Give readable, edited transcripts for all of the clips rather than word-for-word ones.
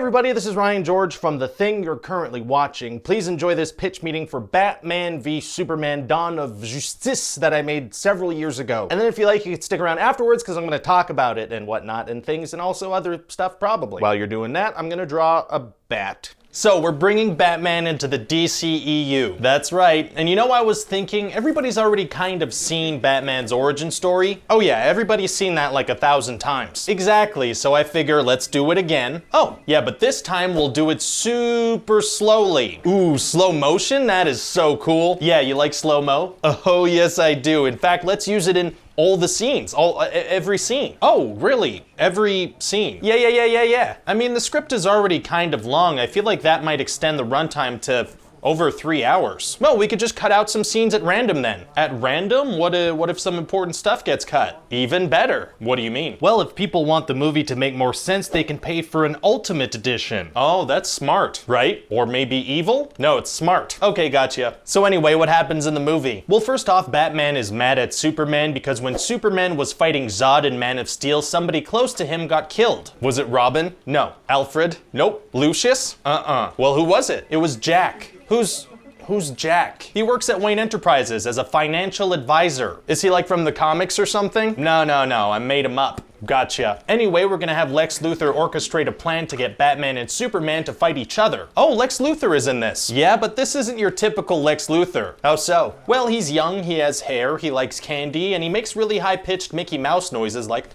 everybody, this is Ryan George from The Thing You're Currently Watching. Please enjoy this pitch meeting for Batman v Superman Dawn of Justice that I made several years ago. And then if you like, you can stick around afterwards because I'm going to talk about it and whatnot and things and also other stuff probably. While you're doing that, I'm going to draw a bat. So we're bringing Batman into the DCEU. That's right. And you know, I was thinking, everybody's already kind of seen Batman's origin story. Oh yeah, everybody's seen that like 1,000 times. Exactly, so I figure let's do it again. Oh, yeah, but this time we'll do it super slowly. Ooh, slow motion? That is so cool. Yeah, you like slow-mo? Oh yes, I do. In fact, let's use it in all the scenes, every scene. Oh, really? Every scene? Yeah. I mean, the script is already kind of long. I feel like that might extend the runtime to over 3 hours. Well, we could just cut out some scenes at random then. At random? What if some important stuff gets cut? Even better. What do you mean? Well, if people want the movie to make more sense, they can pay for an ultimate edition. Oh, that's smart, right? Or maybe evil? No, it's smart. Okay, gotcha. So anyway, what happens in the movie? Well, first off, Batman is mad at Superman because when Superman was fighting Zod in Man of Steel, somebody close to him got killed. Was it Robin? No. Alfred? Nope. Lucius? Well, who was it? It was Jack. Who's Jack? He works at Wayne Enterprises as a financial advisor. Is he like from the comics or something? No, I made him up. Gotcha. Anyway, we're gonna have Lex Luthor orchestrate a plan to get Batman and Superman to fight each other. Oh, Lex Luthor is in this. Yeah, but this isn't your typical Lex Luthor. How so? Well, he's young, he has hair, he likes candy, and he makes really high-pitched Mickey Mouse noises like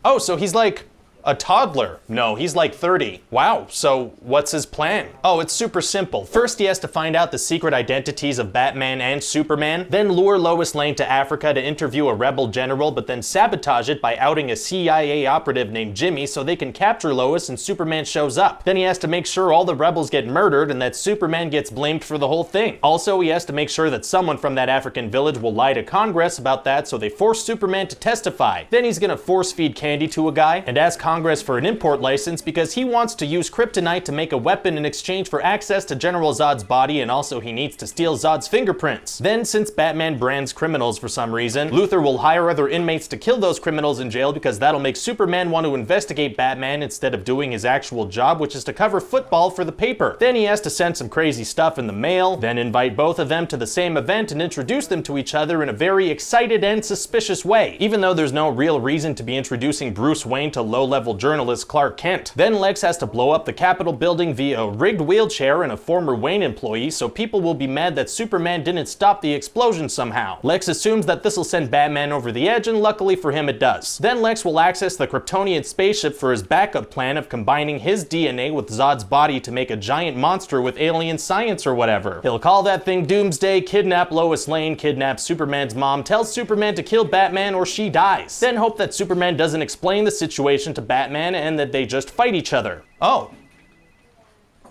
Oh, so he's like a toddler. No, he's like 30. Wow, so what's his plan? Oh, it's super simple. First, he has to find out the secret identities of Batman and Superman, then lure Lois Lane to Africa to interview a rebel general, but then sabotage it by outing a CIA operative named Jimmy so they can capture Lois and Superman shows up. Then he has to make sure all the rebels get murdered and that Superman gets blamed for the whole thing. Also, he has to make sure that someone from that African village will lie to Congress about that so they force Superman to testify. Then he's gonna force feed candy to a guy and ask Congress for an import license because he wants to use kryptonite to make a weapon in exchange for access to General Zod's body, and also he needs to steal Zod's fingerprints. Then, since Batman brands criminals for some reason, Luthor will hire other inmates to kill those criminals in jail because that'll make Superman want to investigate Batman instead of doing his actual job, which is to cover football for the paper. Then he has to send some crazy stuff in the mail, then invite both of them to the same event and introduce them to each other in a very excited and suspicious way, even though there's no real reason to be introducing Bruce Wayne to low-level journalist Clark Kent. Then Lex has to blow up the Capitol building via a rigged wheelchair and a former Wayne employee, so people will be mad that Superman didn't stop the explosion somehow. Lex assumes that this will send Batman over the edge, and luckily for him it does. Then Lex will access the Kryptonian spaceship for his backup plan of combining his DNA with Zod's body to make a giant monster with alien science or whatever. He'll call that thing Doomsday, kidnap Lois Lane, kidnap Superman's mom, tell Superman to kill Batman or she dies. Then hope that Superman doesn't explain the situation to Batman and that they just fight each other. Oh.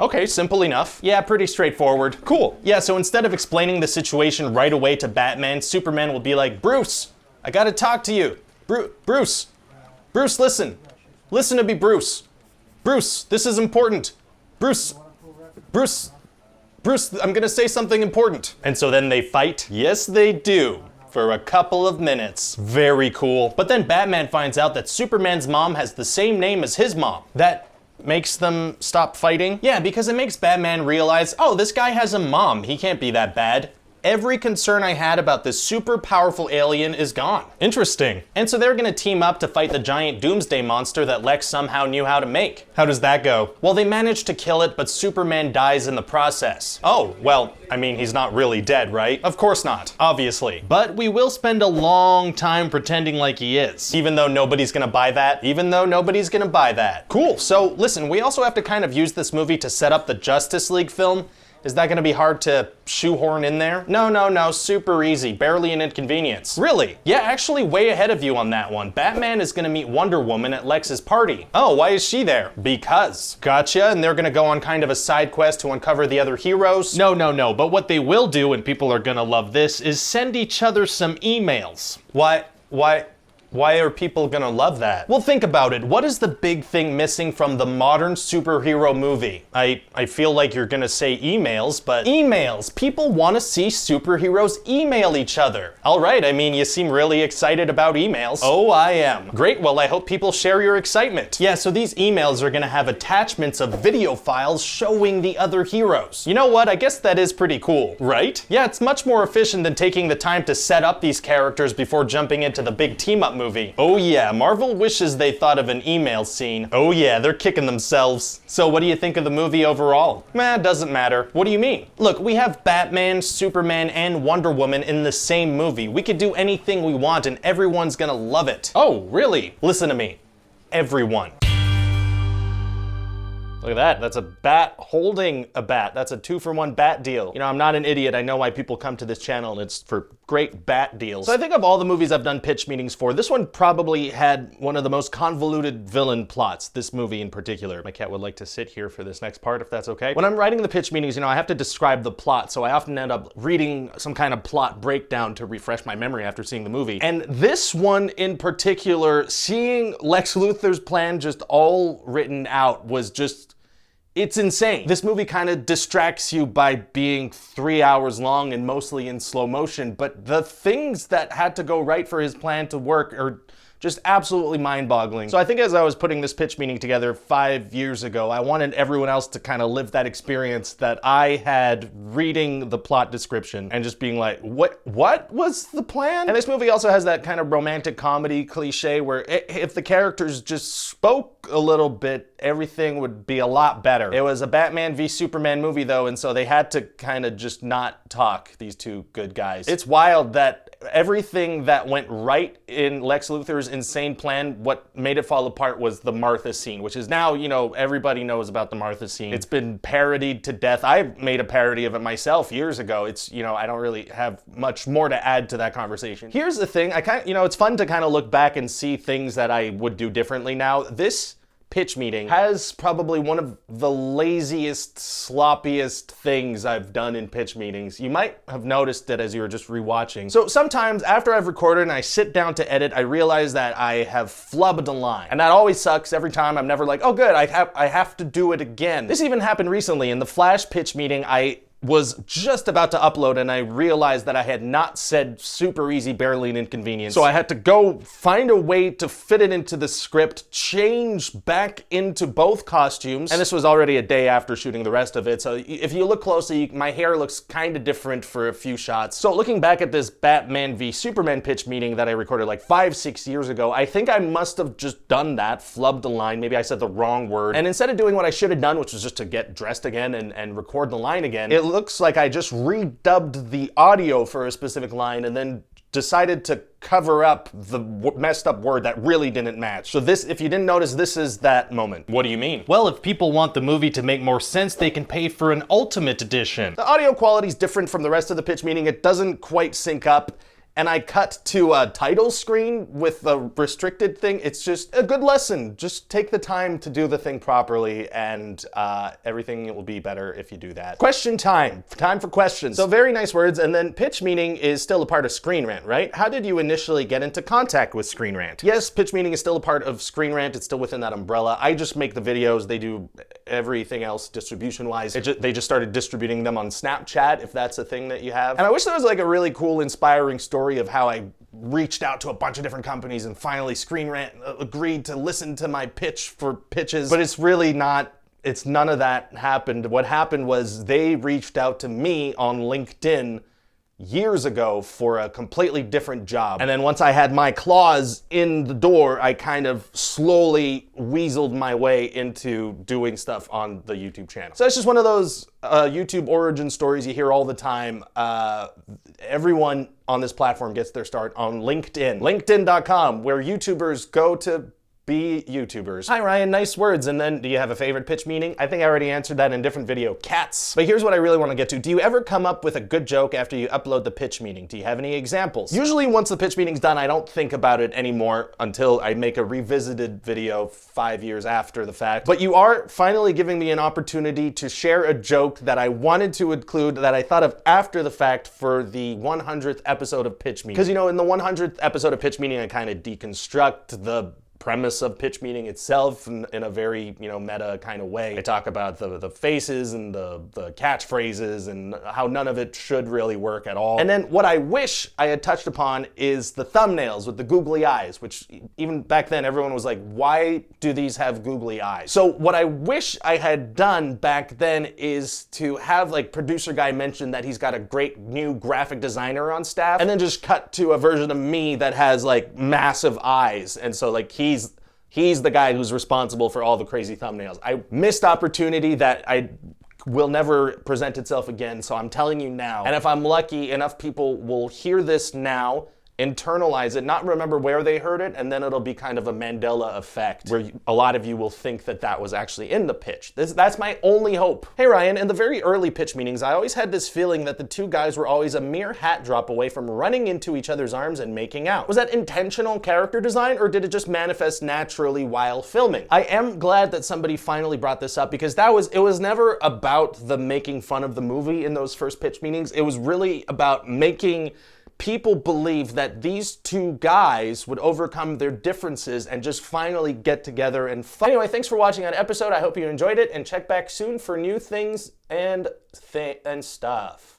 Okay, simple enough. Yeah, pretty straightforward. Cool. Yeah, so instead of explaining the situation right away to Batman, Superman will be like, Bruce, I gotta talk to you. Bruce, listen. Listen to me, Bruce. Bruce, this is important. Bruce, I'm gonna say something important. And so then they fight? Yes, they do. For a couple of minutes. Very cool. But then Batman finds out that Superman's mom has the same name as his mom. That makes them stop fighting? Yeah, because it makes Batman realize, oh, this guy has a mom. He can't be that bad. Every concern I had about this super powerful alien is gone. Interesting. And so they're gonna team up to fight the giant doomsday monster that Lex somehow knew how to make. How does that go? Well, they manage to kill it, but Superman dies in the process. Oh, well, I mean, he's not really dead, right? Of course not, obviously. But we will spend a long time pretending like he is. Even though nobody's gonna buy that. Cool, so listen, we also have to kind of use this movie to set up the Justice League film. Is that gonna be hard to shoehorn in there? No, super easy, barely an inconvenience. Really? Yeah, actually way ahead of you on that one. Batman is gonna meet Wonder Woman at Lex's party. Oh, why is she there? Because. Gotcha, and they're gonna go on kind of a side quest to uncover the other heroes? No, but what they will do, and people are gonna love this, is send each other some emails. What? Why are people gonna love that? Well, think about it. What is the big thing missing from the modern superhero movie? I feel like you're gonna say emails, but emails. People wanna see superheroes email each other. All right, I mean, you seem really excited about emails. Oh, I am. Great, well, I hope people share your excitement. Yeah, so these emails are gonna have attachments of video files showing the other heroes. You know what? I guess that is pretty cool, right? Yeah, it's much more efficient than taking the time to set up these characters before jumping into the big team-up movie. Oh yeah, Marvel wishes they thought of an email scene. Oh yeah, they're kicking themselves. So what do you think of the movie overall? Doesn't matter. What do you mean? Look, we have Batman, Superman, and Wonder Woman in the same movie. We could do anything we want and everyone's gonna love it. Oh, really? Listen to me. Everyone. Look at that, that's a bat holding a bat. That's a 2-for-1 bat deal. You know, I'm not an idiot. I know why people come to this channel and it's for great bat deals. So I think of all the movies I've done pitch meetings for, this one probably had one of the most convoluted villain plots, this movie in particular. My cat would like to sit here for this next part if that's okay. When I'm writing the pitch meetings, you know, I have to describe the plot, so I often end up reading some kind of plot breakdown to refresh my memory after seeing the movie. And this one in particular, seeing Lex Luthor's plan just all written out was just, it's insane. This movie kind of distracts you by being 3 hours long and mostly in slow motion, but the things that had to go right for his plan to work are just absolutely mind-boggling. So I think as I was putting this pitch meeting together 5 years ago, I wanted everyone else to kind of live that experience that I had reading the plot description and just being like, what was the plan? And this movie also has that kind of romantic comedy cliche where if the characters just spoke a little bit, everything would be a lot better. It was a Batman v Superman movie though, and so they had to kind of just not talk, these two good guys. It's wild that everything that went right in Lex Luthor's insane plan, what made it fall apart was the Martha scene, which is now, you know, everybody knows about the Martha scene. It's been parodied to death. I made a parody of it myself years ago. It's, you know, I don't really have much more to add to that conversation. Here's the thing, you know, it's fun to kind of look back and see things that I would do differently now. This pitch meeting has probably one of the laziest, sloppiest things I've done in pitch meetings. You might have noticed it as you were just rewatching. So sometimes after I've recorded and I sit down to edit, I realize that I have flubbed a line. And that always sucks every time. I'm never like, oh good, I have to do it again. This even happened recently in the Flash pitch meeting. I was just about to upload and I realized that I had not said super easy, barely an inconvenience. So I had to go find a way to fit it into the script, change back into both costumes. And this was already a day after shooting the rest of it. So if you look closely, my hair looks kind of different for a few shots. So looking back at this Batman v Superman pitch meeting that I recorded like 5-6 years ago, I think I must have just done that, flubbed a line. Maybe I said the wrong word. And instead of doing what I should have done, which was just to get dressed again and record the line again, it looks like I just redubbed the audio for a specific line and then decided to cover up the messed up word that really didn't match. So this, if you didn't notice, this is that moment. What do you mean? Well, if people want the movie to make more sense, they can pay for an ultimate edition. The audio quality is different from the rest of the pitch meeting. It doesn't quite sync up. And I cut to a title screen with the restricted thing. It's just a good lesson. Just take the time to do the thing properly and everything will be better if you do that. Question time. Time for questions. So very nice words, and then pitch meeting is still a part of Screen Rant, right? How did you initially get into contact with Screen Rant? Yes, pitch meeting is still a part of Screen Rant. It's still within that umbrella. I just make the videos. They do everything else distribution-wise. They just started distributing them on Snapchat, if that's a thing that you have. And I wish there was like a really cool, inspiring story of how I reached out to a bunch of different companies and finally Screen Rant agreed to listen to my pitch for pitches, but it's really not. It's none of that happened. What happened was they reached out to me on LinkedIn years ago for a completely different job. And then once I had my claws in the door, I kind of slowly weaseled my way into doing stuff on the YouTube channel. So it's just one of those YouTube origin stories you hear all the time. Everyone on this platform gets their start on LinkedIn. LinkedIn.com, where YouTubers go to be YouTubers. Hi Ryan, nice words. And then, do you have a favorite pitch meeting? I think I already answered that in a different video. Cats. But here's what I really want to get to. Do you ever come up with a good joke after you upload the pitch meeting? Do you have any examples? Usually once the pitch meeting's done, I don't think about it anymore until I make a revisited video 5 years after the fact. But you are finally giving me an opportunity to share a joke that I wanted to include that I thought of after the fact for the 100th episode of Pitch Meeting. Because, you know, in the 100th episode of Pitch Meeting, I kind of deconstruct the premise of pitch meeting itself in a very, you know, meta kind of way. I talk about the faces and the catchphrases and how none of it should really work at all. And then what I wish I had touched upon is the thumbnails with the googly eyes, which even back then everyone was like, why do these have googly eyes? So what I wish I had done back then is to have like producer guy mention that he's got a great new graphic designer on staff, and then just cut to a version of me that has like massive eyes. And so like he's the guy who's responsible for all the crazy thumbnails. I missed opportunity that I will never present itself again, so I'm telling you now. And if I'm lucky, enough people will hear this now, internalize it, not remember where they heard it, and then it'll be kind of a Mandela effect where a lot of you will think that that was actually in the pitch. That's my only hope. Hey Ryan, in the very early pitch meetings, I always had this feeling that the two guys were always a mere hat drop away from running into each other's arms and making out. Was that intentional character design, or did it just manifest naturally while filming? I am glad that somebody finally brought this up, because it was never about the making fun of the movie in those first pitch meetings. It was really about making people believe that these two guys would overcome their differences and just finally get together and fight. Anyway, thanks for watching that episode. I hope you enjoyed it, and check back soon for new things and stuff.